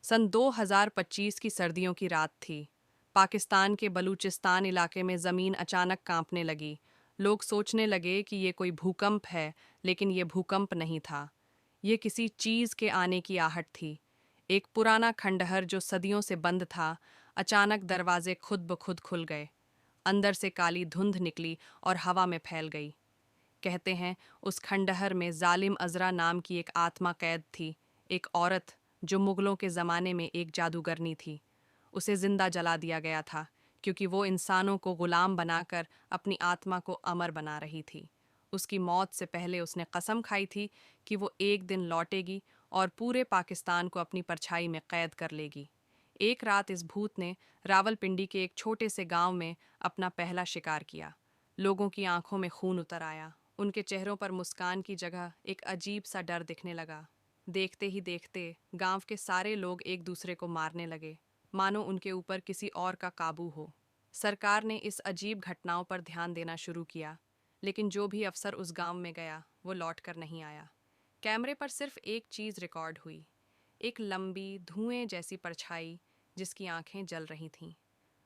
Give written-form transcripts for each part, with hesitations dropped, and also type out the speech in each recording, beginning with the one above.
सन 2025 की सर्दियों की रात थी। पाकिस्तान के बलूचिस्तान इलाके में ज़मीन अचानक कांपने लगी। लोग सोचने लगे कि ये कोई भूकंप है, लेकिन ये भूकंप नहीं था। ये किसी चीज़ के आने की आहट थी। एक पुराना खंडहर जो सदियों से बंद था, अचानक दरवाजे खुद ब खुद खुल गए। अंदर से काली धुंध निकली और हवा में फैल गई। कहते हैं उस खंडहर में जालिम अजरा नाम की एक आत्मा कैद थी, एक औरत जो मुगलों के ज़माने में एक जादूगरनी थी। उसे जिंदा जला दिया गया था क्योंकि वो इंसानों को गुलाम बनाकर अपनी आत्मा को अमर बना रही थी। उसकी मौत से पहले उसने कसम खाई थी कि वो एक दिन लौटेगी और पूरे पाकिस्तान को अपनी परछाई में कैद कर लेगी। एक रात इस भूत ने रावलपिंडी के एक छोटे से गांव में अपना पहला शिकार किया। लोगों की आंखों में खून उतर आया। उनके चेहरों पर मुस्कान की जगह एक अजीब सा डर दिखने लगा। देखते ही देखते गांव के सारे लोग एक दूसरे को मारने लगे, मानो उनके ऊपर किसी और का काबू हो। सरकार ने इस अजीब घटनाओं पर ध्यान देना शुरू किया, लेकिन जो भी अफसर उस गांव में गया वो लौट कर नहीं आया। कैमरे पर सिर्फ एक चीज़ रिकॉर्ड हुई, एक लंबी धुएं जैसी परछाई जिसकी आंखें जल रही थीं।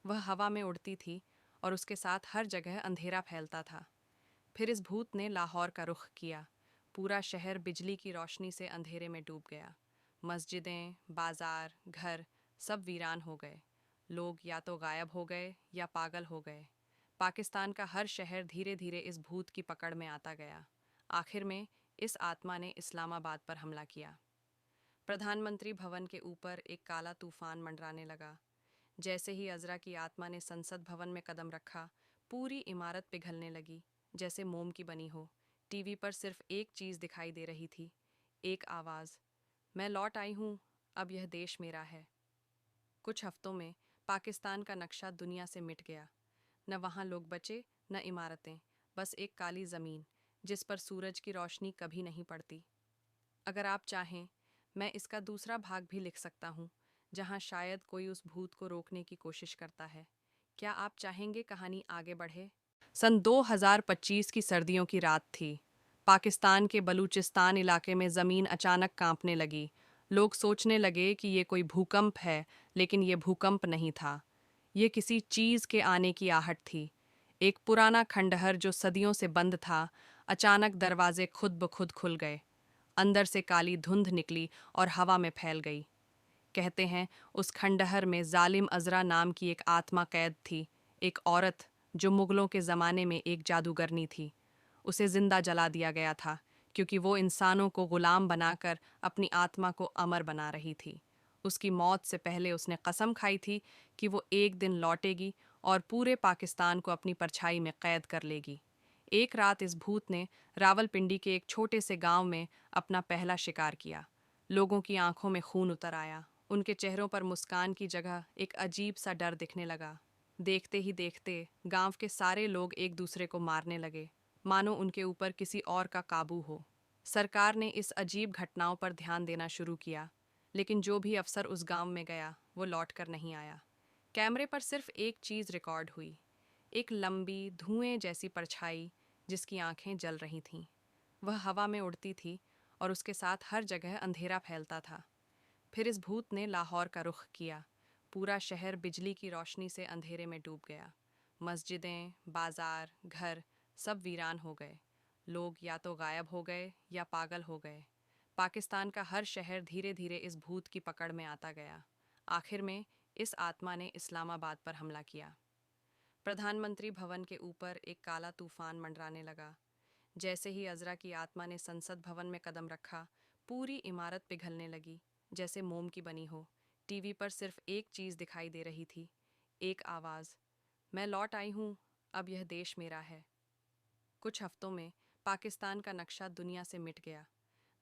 वह हवा में उड़ती थी और उसके साथ हर जगह अंधेरा फैलता था। फिर इस भूत ने लाहौर का रुख किया। पूरा शहर बिजली की रोशनी से अंधेरे में डूब गया। मस्जिदें, बाजार, घर सब वीरान हो गए। लोग या तो गायब हो गए या पागल हो गए। पाकिस्तान का हर शहर धीरे धीरे इस भूत की पकड़ में आता गया। आखिर में इस आत्मा ने इस्लामाबाद पर हमला किया। प्रधानमंत्री भवन के ऊपर एक काला तूफान मंडराने लगा। जैसे ही अजरा की आत्मा ने संसद भवन में कदम रखा, पूरी इमारत पिघलने लगी, जैसे मोम की बनी हो। टीवी पर सिर्फ एक चीज़ दिखाई दे रही थी, एक आवाज़, मैं लौट आई हूँ, अब यह देश मेरा है। कुछ हफ्तों में पाकिस्तान का नक्शा दुनिया से मिट गया। न वहाँ लोग बचे, न इमारतें, बस एक काली ज़मीन जिस पर सूरज की रोशनी कभी नहीं पड़ती। अगर आप चाहें, मैं इसका दूसरा भाग भी लिख सकता हूँ, जहाँ शायद कोई उस भूत को रोकने की कोशिश करता है। क्या आप चाहेंगे कहानी आगे बढ़े? सन 2025 की सर्दियों की रात थी। पाकिस्तान के बलूचिस्तान इलाके में ज़मीन अचानक कांपने लगी। लोग सोचने लगे कि ये कोई भूकंप है, लेकिन ये भूकंप नहीं था। ये किसी चीज़ के आने की आहट थी। एक पुराना खंडहर जो सदियों से बंद था, अचानक दरवाजे खुद ब खुद खुल गए। अंदर से काली धुंध निकली और हवा में फैल गई। कहते हैं उस खंडहर में जालिम अजरा नाम की एक आत्मा कैद थी, एक औरत जो मुगलों के ज़माने में एक जादूगरनी थी। उसे जिंदा जला दिया गया था क्योंकि वो इंसानों को गुलाम बनाकर अपनी आत्मा को अमर बना रही थी। उसकी मौत से पहले उसने कसम खाई थी कि वो एक दिन लौटेगी और पूरे पाकिस्तान को अपनी परछाई में कैद कर लेगी। एक रात इस भूत ने रावलपिंडी के एक छोटे से गांव में अपना पहला शिकार किया। लोगों की आंखों में खून उतर आया। उनके चेहरों पर मुस्कान की जगह एक अजीब सा डर दिखने लगा। देखते ही देखते गांव के सारे लोग एक दूसरे को मारने लगे, मानो उनके ऊपर किसी और का काबू हो। सरकार ने इस अजीब घटनाओं पर ध्यान देना शुरू किया, लेकिन जो भी अफसर उस गांव में गया वो लौट कर नहीं आया। कैमरे पर सिर्फ एक चीज़ रिकॉर्ड हुई, एक लंबी धुएं जैसी परछाई जिसकी आंखें जल रही थीं। वह हवा में उड़ती थी और उसके साथ हर जगह अंधेरा फैलता था। फिर इस भूत ने लाहौर का रुख किया। पूरा शहर बिजली की रोशनी से अंधेरे में डूब गया। मस्जिदें, बाजार, घर सब वीरान हो गए। लोग या तो गायब हो गए या पागल हो गए। पाकिस्तान का हर शहर धीरे धीरे इस भूत की पकड़ में आता गया। आखिर में इस आत्मा ने इस्लामाबाद पर हमला किया। प्रधानमंत्री भवन के ऊपर एक काला तूफान मंडराने लगा। जैसे ही अजरा की आत्मा ने संसद भवन में कदम रखा, पूरी इमारत पिघलने लगी, जैसे मोम की बनी हो। टीवी पर सिर्फ एक चीज़ दिखाई दे रही थी, एक आवाज़, मैं लौट आई हूँ, अब यह देश मेरा है। कुछ हफ्तों में पाकिस्तान का नक्शा दुनिया से मिट गया।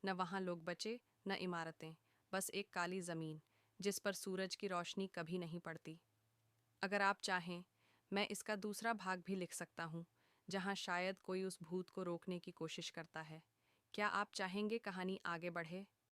न वहाँ लोग बचे, न इमारतें, बस एक काली ज़मीन जिस पर सूरज की रोशनी कभी नहीं पड़ती। अगर आप चाहें, मैं इसका दूसरा भाग भी लिख सकता हूँ, जहाँ शायद कोई उस भूत को रोकने की कोशिश करता है। क्या आप चाहेंगे कहानी आगे बढ़े?